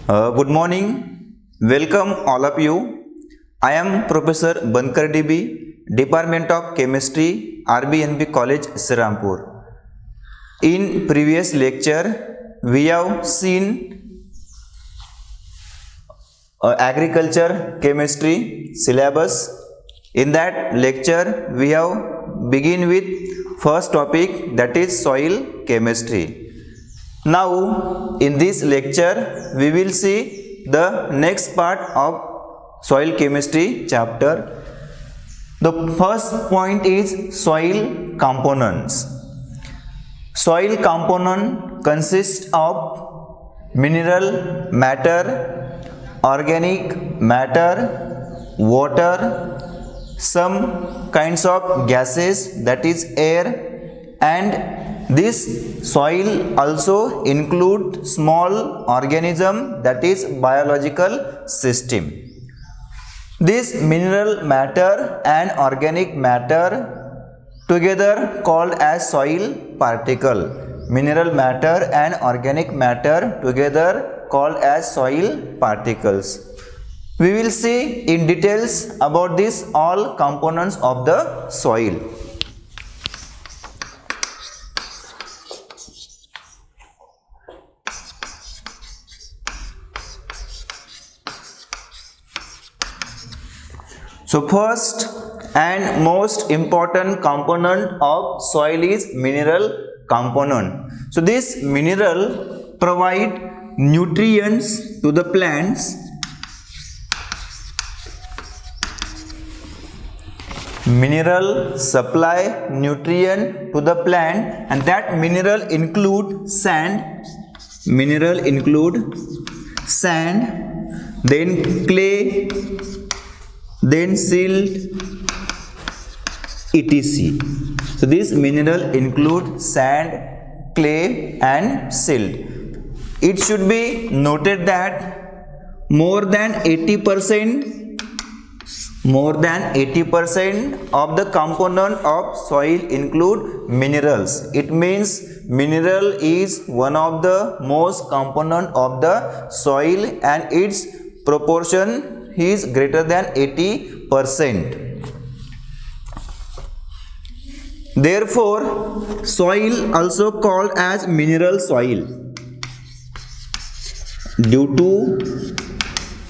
Good morning. Welcome all of you. I am Professor Bankar DB, Department of Chemistry, RBNB College, Srirampur. In previous lecture, we have seen agriculture chemistry syllabus. In that lecture, we have begin with first topic, that is soil chemistry. Now, in this lecture, we will see the next part of soil chemistry chapter. The first point is soil components. Soil component consists of mineral matter, organic matter, water, some kinds of gases, that is air, and this soil also include small organism, that is biological system. This mineral matter and organic matter together called as soil particle. Mineral matter and organic matter together called as soil particles. We will see in details about this all components of the soil. So first and most important component of soil is mineral component. So this mineral provide nutrients to the plants. Mineral supply nutrient to the plant, and that mineral include sand. Mineral include sand, then clay, then silt, etc. So this mineral include sand, clay and silt. It should be noted that more than 80% of the component of soil include minerals. It means mineral is one of the most component of the soil, and its proportion is greater than 80%. Therefore, soil also called as mineral soil due to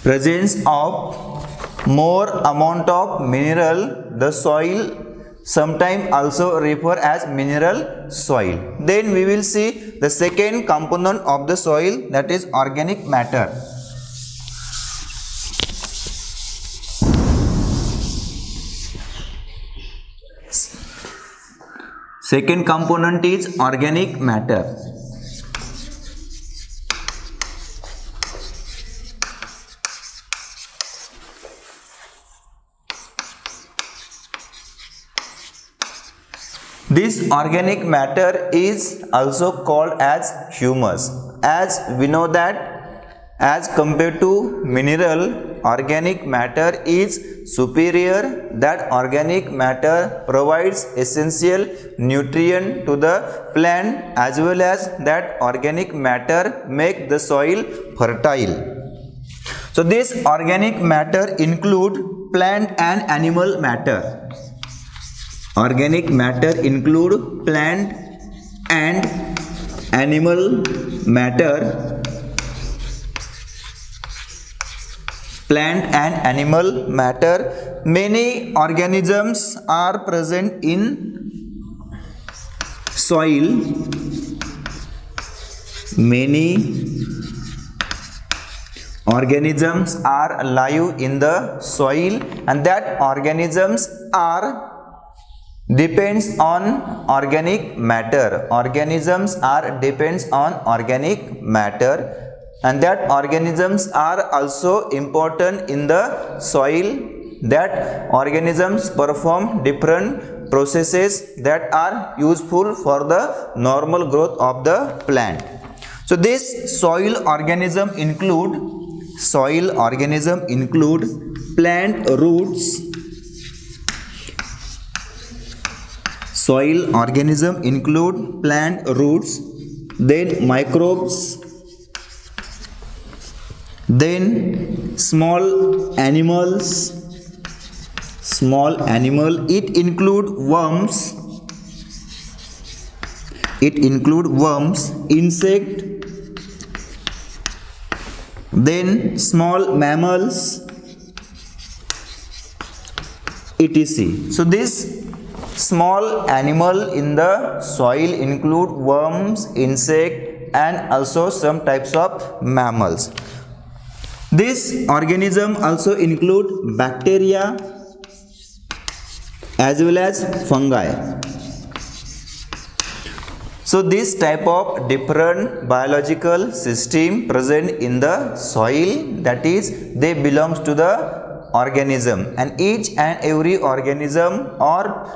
presence of more amount of mineral. The soil sometimes also refer as mineral soil. Then we will see the second component of the soil, that is organic matter. Second component is organic matter. This organic matter is also called as humus. As we know that as compared to mineral, organic matter is superior. That organic matter provides essential nutrient to the plant, as well as that organic matter make the soil fertile. So this organic matter include plant and animal matter. Organic matter include plant and animal matter. Plant and animal matter. Many organisms are present in soil. Many organisms are alive in the soil, and that organisms are depends on organic matter. Organisms are depends on organic matter, and that organisms are also important in the soil. That organisms perform different processes that are useful for the normal growth of the plant. So this soil organism include plant roots. Soil organism include plant roots, then microbes, Then small animal, it include worms, insect, then small mammals, etc. So this small animal in the soil include worms, insect, and also some types of mammals. This organism also include bacteria as well as fungi. So this type of different biological system present in the soil, that is they belongs to the organism, and each and every organism or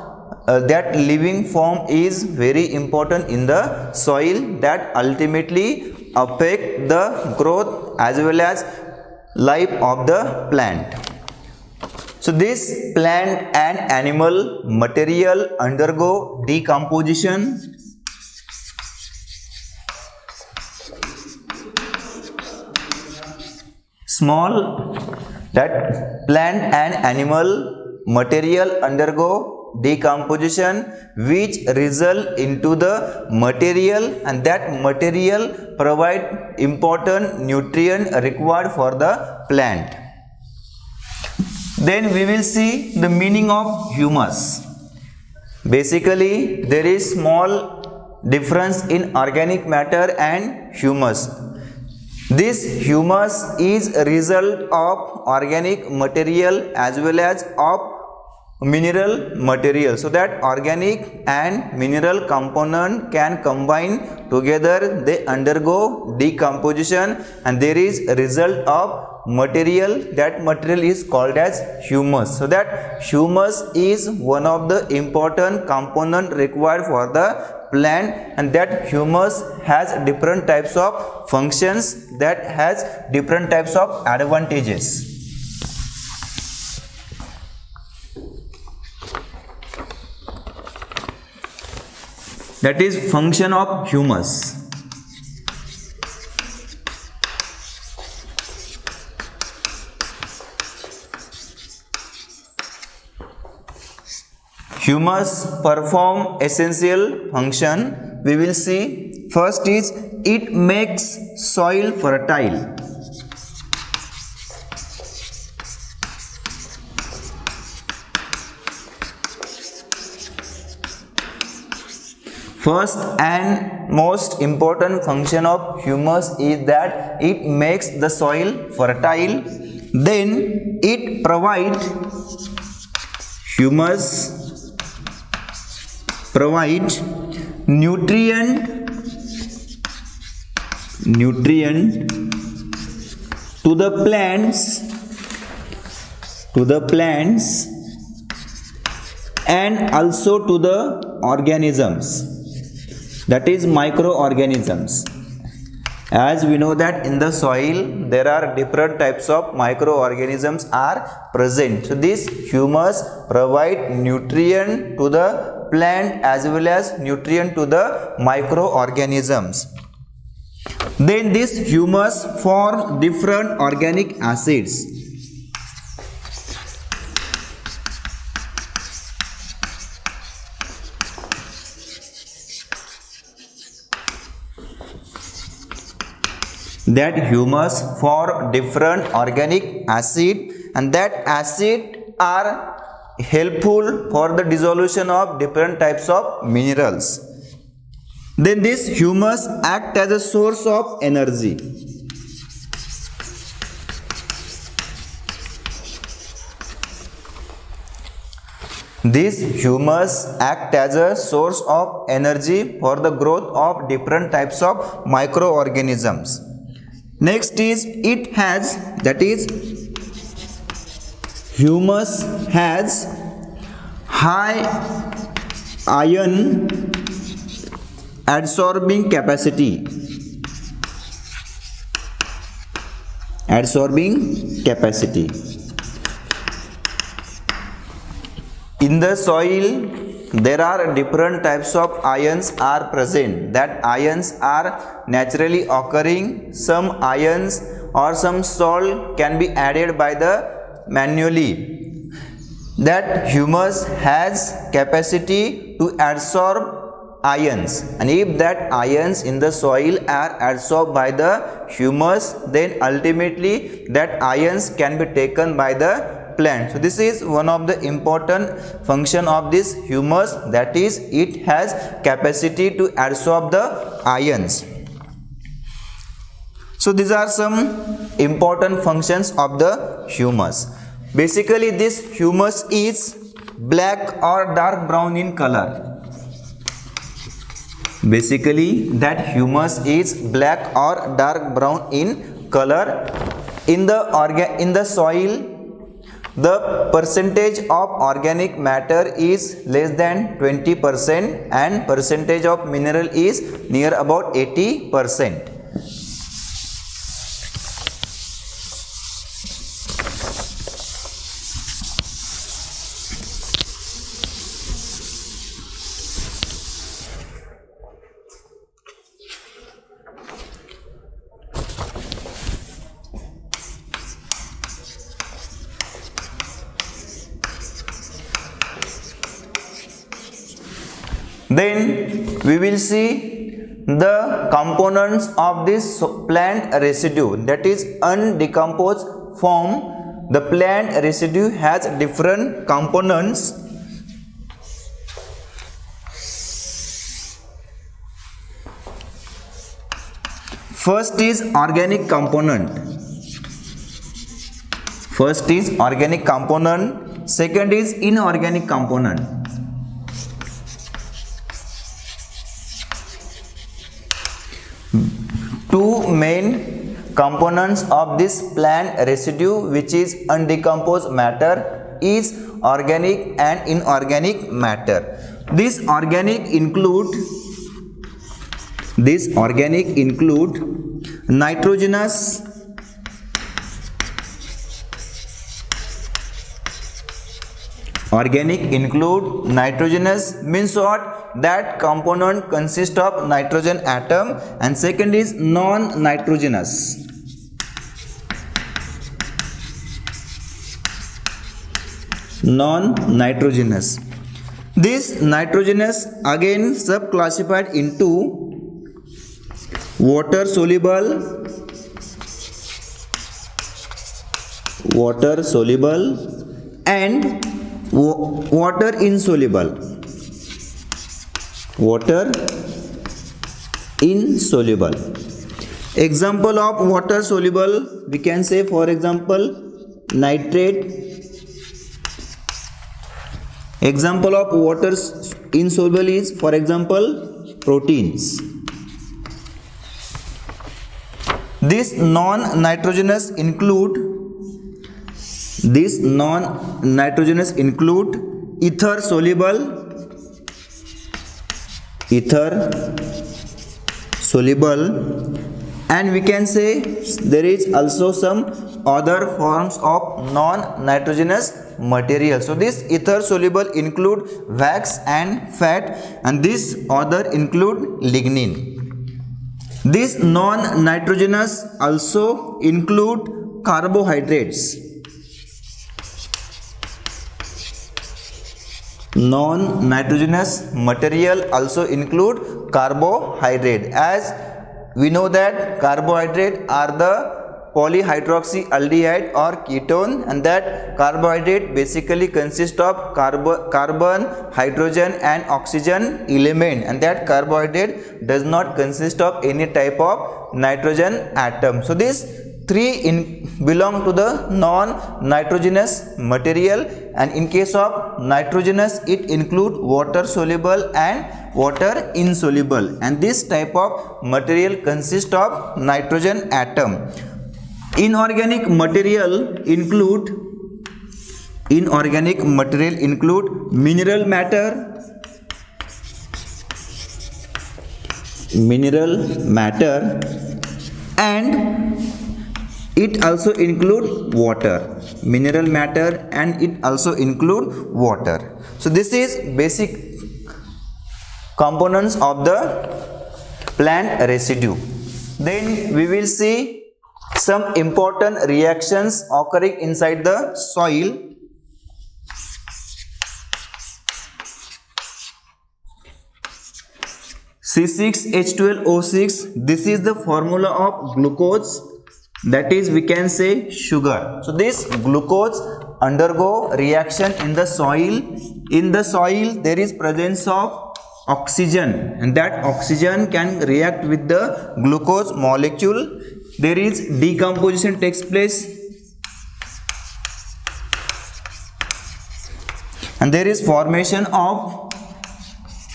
that living form is very important in the soil, that ultimately affect the growth as well as life of the plant. So this plant and animal material undergo decomposition. That plant and animal material undergo decomposition, which result into the material, and that material provide important nutrient required for the plant. Then we will see the meaning of humus. Basically, there is small difference in organic matter and humus. This humus is a result of organic material as well as of mineral material, so that organic and mineral component can combine together, they undergo decomposition, and there is a result of material. That material is called as humus. So that humus is one of the important component required for the plant, and that humus has different types of functions, that has different types of advantages. That is function of humus. Humus perform essential function. We will see. First is it makes soil fertile. First and most important function of humus is that it makes the soil fertile. Then it provides, humus provide nutrient to the plants and also to the organisms, that is microorganisms. As we know that in the soil there are different types of microorganisms are present. So this humus provide nutrient to the plant as well as nutrient to the microorganisms. Then this humus form different organic acids. That humus for different organic acid, and that acid are helpful for the dissolution of different types of minerals. Then this humus act as a source of energy. This humus act as a source of energy for the growth of different types of microorganisms. Next is it has, that is humus has high ion adsorbing capacity. In the soil there are different types of ions are present. That ions are naturally occurring. Some ions or some salt can be added by the manually. That humus has capacity to absorb ions, and if that ions in the soil are absorbed by the humus, then ultimately that ions can be taken by the plant. So this is one of the important function of this humus, that is it has capacity to absorb the ions. So these are some important functions of the humus. Basically this humus is black or dark brown in color. Basically that humus is black or dark brown in color. In the soil, the percentage of organic matter is less than 20% and percentage of mineral is near about 80%. Then we will see the components of this plant residue, that is undecomposed form. The plant residue has different components. First is organic component. Second is inorganic component. Two main components of this plant residue, which is undecomposed matter, is organic and inorganic matter. This organic include nitrogenous, means what? That component consists of nitrogen atom, and second is non-nitrogenous. This nitrogenous again sub-classified into water soluble and water insoluble. Example of water soluble, we can say, for example, nitrate. Example of water insoluble is, for example, proteins. This non-nitrogenous include ether soluble, and we can say there is also some other forms of non-nitrogenous material. So this ether soluble include wax and fat, and this other include lignin. This non-nitrogenous also include carbohydrates. Non-nitrogenous material also include carbohydrate. As we know that carbohydrate are the polyhydroxyaldehyde or ketone, and that carbohydrate basically consists of carbon, hydrogen and oxygen element, and that carbohydrate does not consist of any type of nitrogen atom. So these three belong to the non-nitrogenous material, and in case of nitrogenous it include water soluble and water insoluble, and this type of material consists of nitrogen atom. Inorganic material include mineral matter, and it also include water. So this is basic components of the plant residue. Then we will see some important reactions occurring inside the soil. C6H12O6, this is the formula of glucose, that is we can say sugar. So this glucose undergo reaction in the soil. In the soil there is presence of oxygen, and that oxygen can react with the glucose molecule. There is decomposition takes place, and there is formation of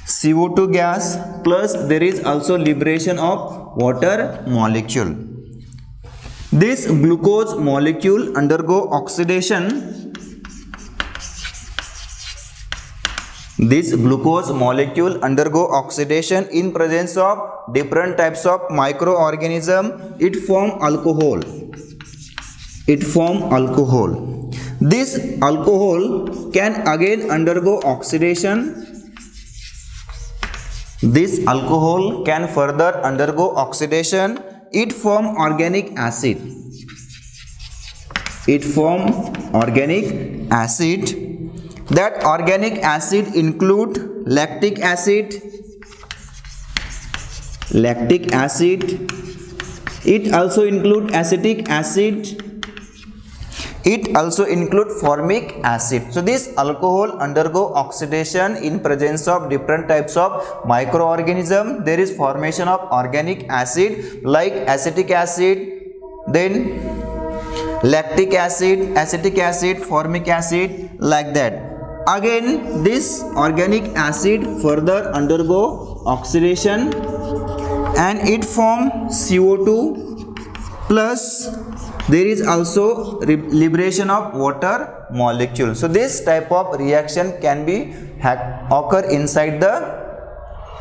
CO2 gas, plus there is also liberation of water molecule. This glucose molecule undergo oxidation. This glucose molecule undergo oxidation in presence of different types of microorganism. It form alcohol. It form alcohol. This alcohol can again undergo oxidation. This alcohol can further undergo oxidation. It form organic acid. It form organic acid. That organic acid include lactic acid. Lactic acid. It also include acetic acid. It also include formic acid. So this alcohol undergo oxidation in presence of different types of microorganism. There is formation of organic acid like acetic acid, then lactic acid, acetic acid, formic acid, like that. Again this organic acid further undergo oxidation and it form CO2, plus there is also liberation of water molecule. So this type of reaction can be occur inside the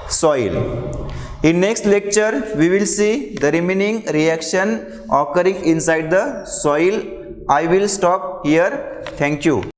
soil. In next lecture we will see the remaining reaction occurring inside the soil. I will stop here. Thank you.